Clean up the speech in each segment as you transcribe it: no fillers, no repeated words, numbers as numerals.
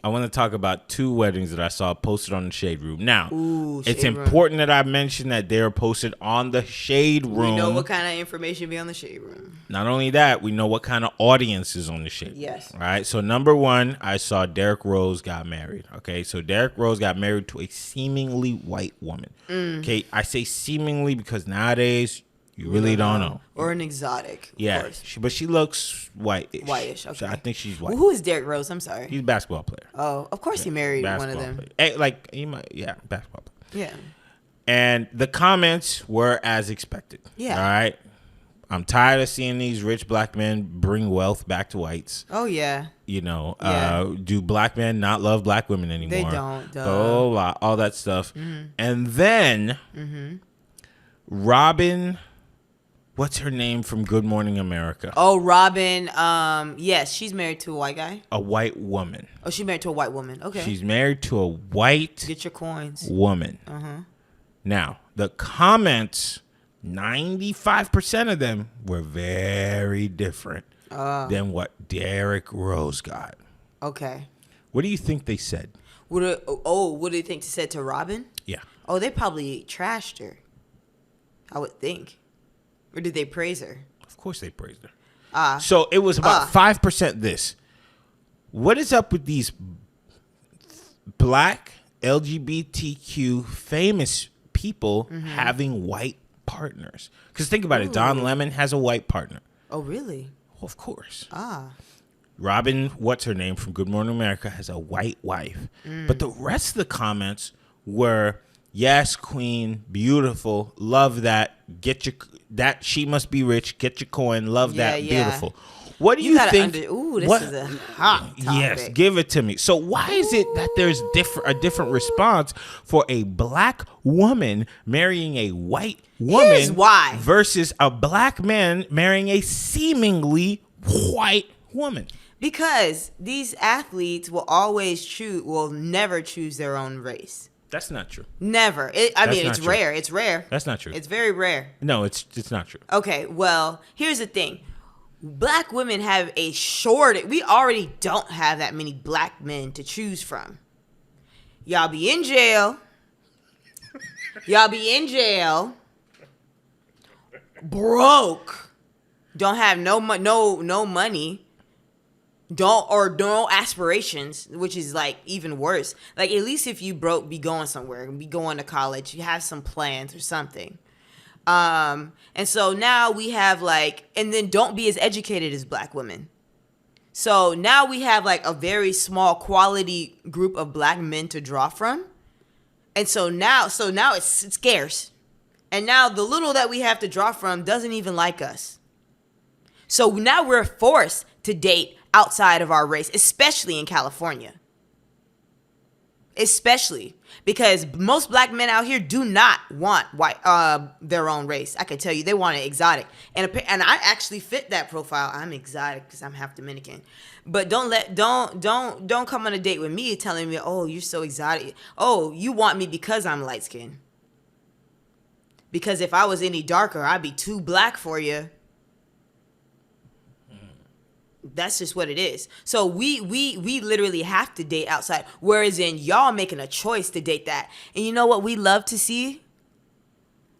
I want to talk about 2 weddings that I saw posted on the Shade Room. Now, it's Shade Room. important that I mention that they're posted on the Shade Room. We know what kind of information be on the Shade Room. Not only that, we know what kind of audience is on the Shade Room. Yes. All right. So number 1, I saw Derrick Rose got married. Okay. So Derrick Rose got married to a seemingly white woman. Okay. I say seemingly because nowadays you really don't know. Or an exotic. Yeah. Of course. But she looks whitish. Whitish. Okay. So I think she's white. Well, who is Derrick Rose? I'm sorry. He's a basketball player. Oh, of course he married one of them. Player. Hey, like he might, basketball player. Yeah. And the comments were as expected. Yeah. All right. I'm tired of seeing these rich black men bring wealth back to whites. Oh, yeah. You know, do black men not love black women anymore? They don't. Oh, all that stuff. And then Robin, what's her name from Good Morning America? Oh, Robin. Yes, she's married to a white guy. A white woman. Oh, she's married to a white woman. Okay. She's married to a white Get your coins. woman. Now, the comments, 95% of them were very different than what Derrick Rose got. Okay. What do you think they said? What do you think they said to Robin? Yeah. Oh, they probably trashed her. I would think. Or did they praise her? Of course they praised her. So it was about 5% this. What is up with these black LGBTQ famous people having white partners? Because think about it. Don Lemon has a white partner. Oh, really? Well, of course. Robin, what's her name from Good Morning America, has a white wife. But the rest of the comments were, yes, queen, beautiful, love that, get your, that she must be rich, get your coin, love that, beautiful. What do you think? This is a hot topic. Yes, give it to me. So why is it that there's a different response for a black woman marrying a white woman? Here's why. Versus a black man marrying a seemingly white woman? Because these athletes will never choose their own race. That's not true. Never. It's true. rare. It's rare. That's not true. It's very rare. No, it's not true. Okay, well, here's the thing. Black women have a shortage. We already don't have that many black men to choose from. Y'all be in jail. Broke. Don't have no money. Don't aspirations, which is like even worse. Like at least if you broke, be going somewhere, be going to college, you have some plans or something. And so now we have and then don't be as educated as black women. So now we have like a very small quality group of black men to draw from. And so now it's scarce. And now the little that we have to draw from doesn't even like us. So now we're forced to date outside of our race, especially in California. Especially because most black men out here do not want their own race. I can tell you, they want it exotic, and I actually fit that profile. I'm exotic because I'm half Dominican. But don't come on a date with me telling me, oh, you're so exotic. Oh, you want me because I'm light skinned. Because if I was any darker, I'd be too black for you. That's just what it is. So we literally have to date outside. Whereas in y'all making a choice to date that. And you know what we love to see?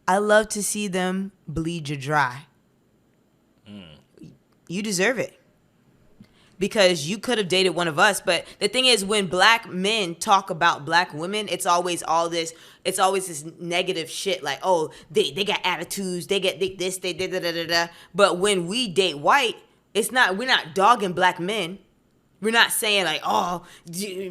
I love to see them bleed you dry. You deserve it. Because you could have dated one of us. But the thing is, when black men talk about black women, it's always this negative shit. Like, oh, they got attitudes. They this, they da. But when we date white, we're not dogging black men. We're not saying like, oh,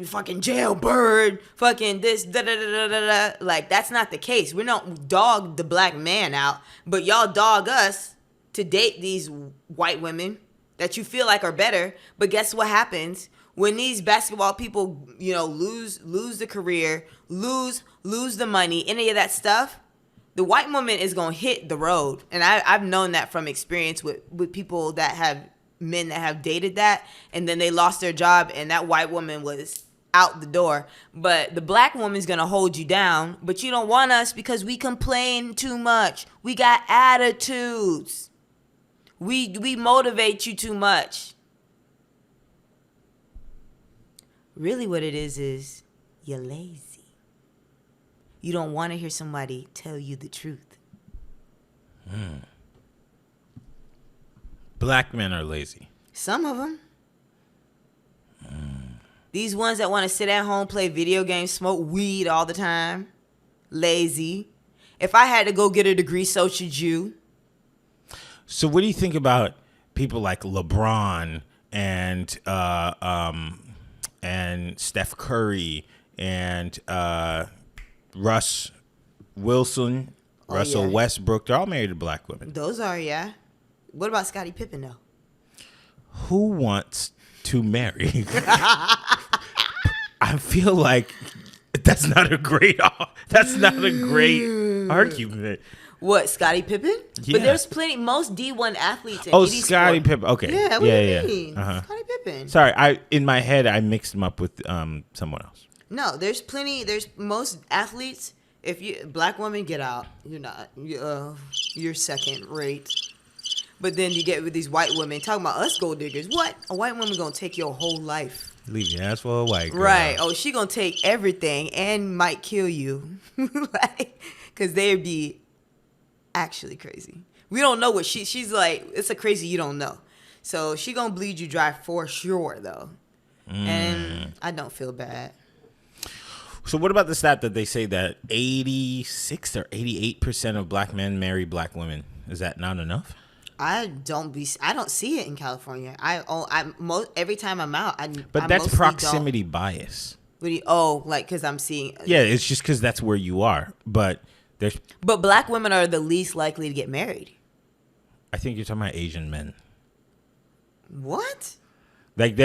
fucking jailbird, fucking this, da. Like, that's not the case. We don't dog the black man out, but y'all dog us to date these white women that you feel like are better. But guess what happens when these basketball people, lose the career, lose the money, any of that stuff? The white woman is going to hit the road. And I've known that from experience with people that have men that have dated that. And then they lost their job and that white woman was out the door. But the black woman's going to hold you down. But you don't want us because we complain too much. We got attitudes. We motivate you too much. Really what it is you're lazy. You don't want to hear somebody tell you the truth. Black men are lazy. Some of them. These ones that want to sit at home, play video games, smoke weed all the time. Lazy. If I had to go get a degree, so should you. So what do you think about people like LeBron and Steph Curry and Russell Westbrook? They're all married to black women. Those are, yeah. What about Scottie Pippen, though? Who wants to marry? I feel like that's not a great argument. What, Scottie Pippen? Yeah. But there's plenty. Most D1 athletes in Oh, any Scottie sport. Pippen. Okay. Yeah, what do you mean? Scottie Pippen. Sorry, in my head I mixed them up with someone else. No, there's plenty. There's most athletes. If you black woman, get out. You're not. You're second rate. But then you get with these white women talking about us gold diggers. What? A white woman gonna take your whole life. Leave your ass for a white girl. Right. Oh, she gonna take everything and might kill you. Like, cause they'd be actually crazy. We don't know what she's like. It's a crazy you don't know. So she gonna bleed you dry for sure though. And I don't feel bad. So what about the stat that they say that 86 or 88% of black men marry black women? Is that not enough? I don't see it in California. Every time I'm out, But I that's mostly proximity bias. Like because I'm seeing. Yeah, it's just because that's where you are. But black women are the least likely to get married. I think you're talking about Asian men. What? Like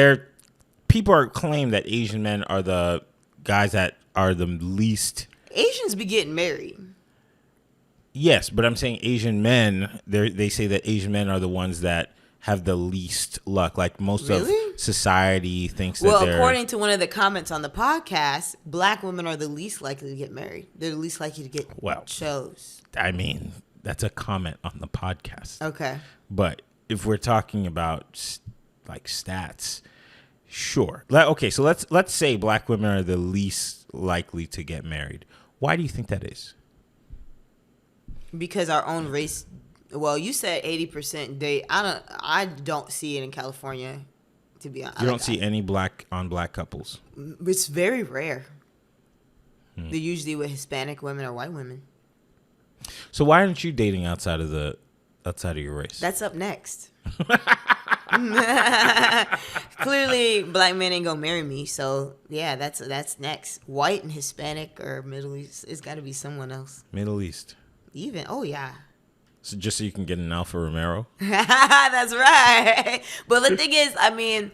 people are claim that Asian men are the guys that are the least. Asians be getting married. Yes, but I'm saying Asian men. They say that Asian men are the ones that have the least luck. Like most of society thinks that they're. Well, according to one of the comments on the podcast, black women are the least likely to get married. They're the least likely to get chose. I mean, that's a comment on the podcast. Okay. But if we're talking about like stats, sure. Okay, so let's say black women are the least likely to get married. Why do you think that is? Because our own race. Well, you said 80% date. I don't see it in California. To be honest, you don't see any black on black couples. It's very rare. They're usually with Hispanic women or white women. So why aren't you dating outside of your race? That's up next. Clearly, black men ain't gonna marry me. So yeah, that's next. White and Hispanic or Middle East. It's got to be someone else. Middle East. Even yeah. So just so you can get an Alfa Romero. That's right. But the thing is, I mean,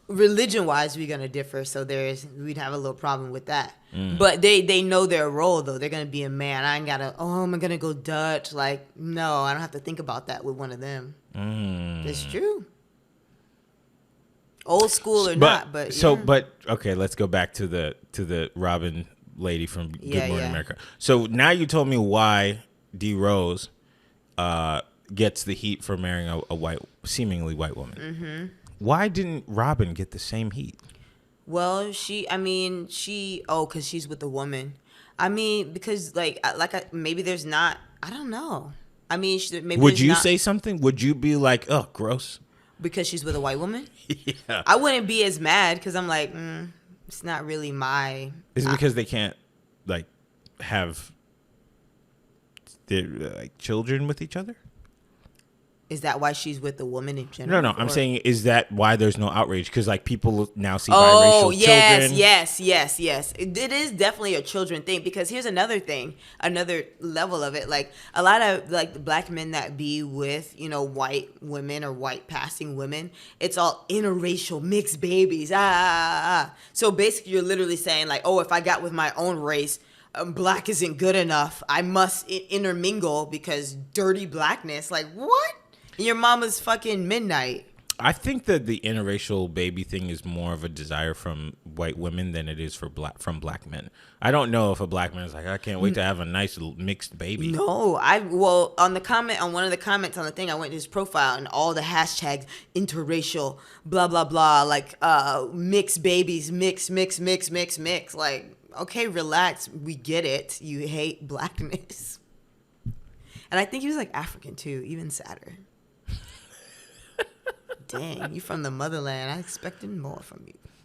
religion-wise, we're gonna differ. So we'd have a little problem with that. But they know their role though. They're gonna be a man. I ain't gotta. Oh, am I gonna go Dutch? Like, no, I don't have to think about that with one of them. It's true. Old school or not, but okay, let's go back to the Robin lady from Good Morning America. So now you told me why D Rose gets the heat for marrying a seemingly white woman. Mm-hmm. Why didn't Robin get the same heat? Well, because she's with a woman. I mean, because maybe there's not. I don't know. I mean, maybe. Would you say something? Would you be like, "Oh, gross"? Because she's with a white woman? Yeah. I wouldn't be as mad because I'm like, it's not really my. Is it because they can't have their children with each other? Is that why she's with the woman in general? No. I'm saying, is that why there's no outrage? Because people now see biracial children. Yes. It is definitely a children thing. Because here's another thing, another level of it. Like a lot of the black men that be with white women or white passing women, it's all interracial mixed babies. So basically, you're literally saying if I got with my own race, black isn't good enough. I must intermingle because dirty blackness. Like what? Your mama's fucking midnight. I think that the interracial baby thing is more of a desire from white women than it is from black men. I don't know if a black man is like, I can't wait to have a nice mixed baby. No, on one of the comments on the thing, I went to his profile and all the hashtags interracial, blah blah blah, like mixed babies, mix. Like, okay, relax, we get it. You hate blackness, and I think he was like African too, even sadder. Dang, you from the motherland. I expected more from you.